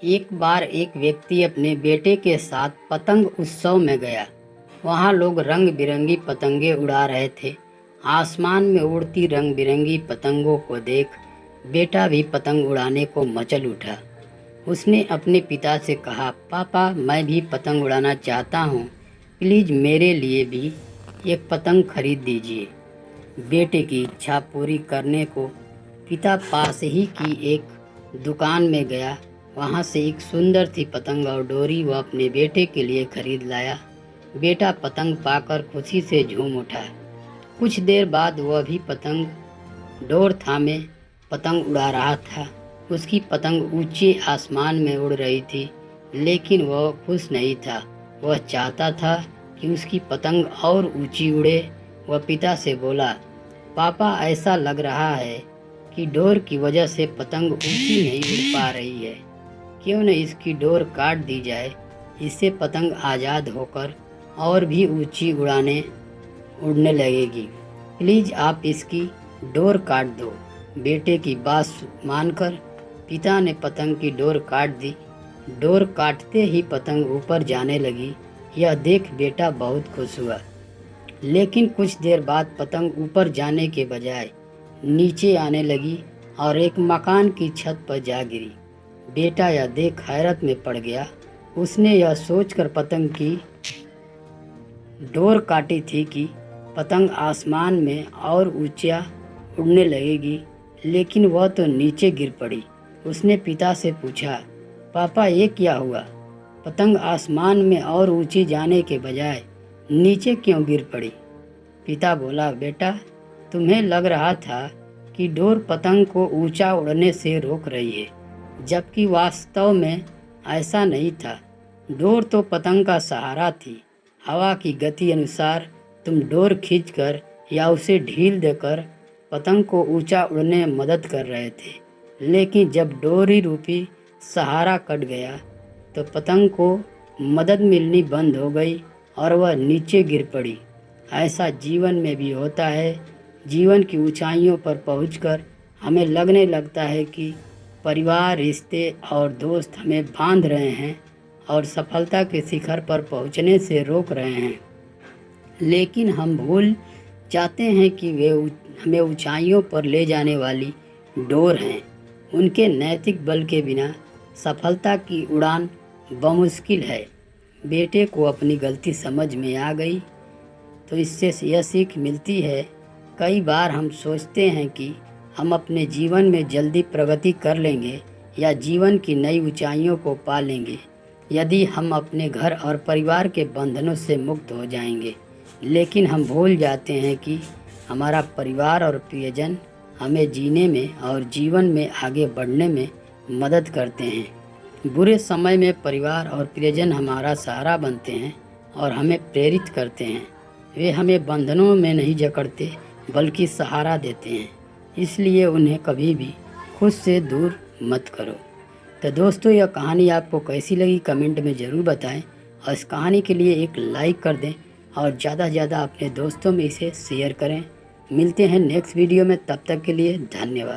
एक बार एक व्यक्ति अपने बेटे के साथ पतंग उत्सव में गया। वहाँ लोग रंग बिरंगी पतंगे उड़ा रहे थे। आसमान में उड़ती रंग बिरंगी पतंगों को देख बेटा भी पतंग उड़ाने को मचल उठा। उसने अपने पिता से कहा, पापा मैं भी पतंग उड़ाना चाहता हूँ, प्लीज़ मेरे लिए भी एक पतंग खरीद दीजिए। बेटे की इच्छा पूरी करने को पिता पास ही की एक दुकान में गया। वहाँ से एक सुंदर सी पतंग और डोरी वह अपने बेटे के लिए खरीद लाया। बेटा पतंग पाकर खुशी से झूम उठा। कुछ देर बाद वह भी पतंग डोर थामे पतंग उड़ा रहा था। उसकी पतंग ऊंचे आसमान में उड़ रही थी, लेकिन वह खुश नहीं था। वह चाहता था कि उसकी पतंग और ऊंची उड़े। वह पिता से बोला, पापा ऐसा लग रहा है कि डोर की वजह से पतंग ऊंची नहीं उड़ पा रही है। क्यों न इसकी डोर काट दी जाए, इससे पतंग आज़ाद होकर और भी ऊंची उड़ने लगेगी। प्लीज़ आप इसकी डोर काट दो। बेटे की बात मानकर पिता ने पतंग की डोर काट दी। डोर काटते ही पतंग ऊपर जाने लगी। यह देख बेटा बहुत खुश हुआ, लेकिन कुछ देर बाद पतंग ऊपर जाने के बजाय नीचे आने लगी और एक मकान की छत पर जा गिरी। बेटा यह देख हैरत में पड़ गया। उसने यह सोचकर पतंग की डोर काटी थी कि पतंग आसमान में और ऊंचा उड़ने लगेगी, लेकिन वह तो नीचे गिर पड़ी। उसने पिता से पूछा, पापा ये क्या हुआ? पतंग आसमान में और ऊंची जाने के बजाय नीचे क्यों गिर पड़ी? पिता बोला, बेटा तुम्हें लग रहा था कि डोर पतंग को ऊंचा उड़ने से रोक रही है, जबकि वास्तव में ऐसा नहीं था। डोर तो पतंग का सहारा थी। हवा की गति अनुसार तुम डोर खींचकर या उसे ढील देकर पतंग को ऊंचा उड़ने में मदद कर रहे थे, लेकिन जब डोरी रूपी सहारा कट गया तो पतंग को मदद मिलनी बंद हो गई और वह नीचे गिर पड़ी। ऐसा जीवन में भी होता है। जीवन की ऊंचाइयों पर पहुंचकर हमें लगने लगता है कि परिवार, रिश्ते और दोस्त हमें बांध रहे हैं और सफलता के शिखर पर पहुंचने से रोक रहे हैं, लेकिन हम भूल जाते हैं कि वे हमें ऊंचाइयों पर ले जाने वाली डोर हैं। उनके नैतिक बल के बिना सफलता की उड़ान बमुश्किल है। बेटे को अपनी गलती समझ में आ गई तो इससे यह सीख मिलती है। कई बार हम सोचते हैं कि हम अपने जीवन में जल्दी प्रगति कर लेंगे या जीवन की नई ऊंचाइयों को पा लेंगे यदि हम अपने घर और परिवार के बंधनों से मुक्त हो जाएंगे, लेकिन हम भूल जाते हैं कि हमारा परिवार और प्रियजन हमें जीने में और जीवन में आगे बढ़ने में मदद करते हैं। बुरे समय में परिवार और प्रियजन हमारा सहारा बनते हैं और हमें प्रेरित करते हैं। वे हमें बंधनों में नहीं जकड़ते बल्कि सहारा देते हैं, इसलिए उन्हें कभी भी खुद से दूर मत करो। तो दोस्तों, यह कहानी आपको कैसी लगी कमेंट में ज़रूर बताएं और इस कहानी के लिए एक लाइक कर दें और ज़्यादा से ज़्यादा अपने दोस्तों में इसे शेयर करें। मिलते हैं नेक्स्ट वीडियो में, तब तक के लिए धन्यवाद।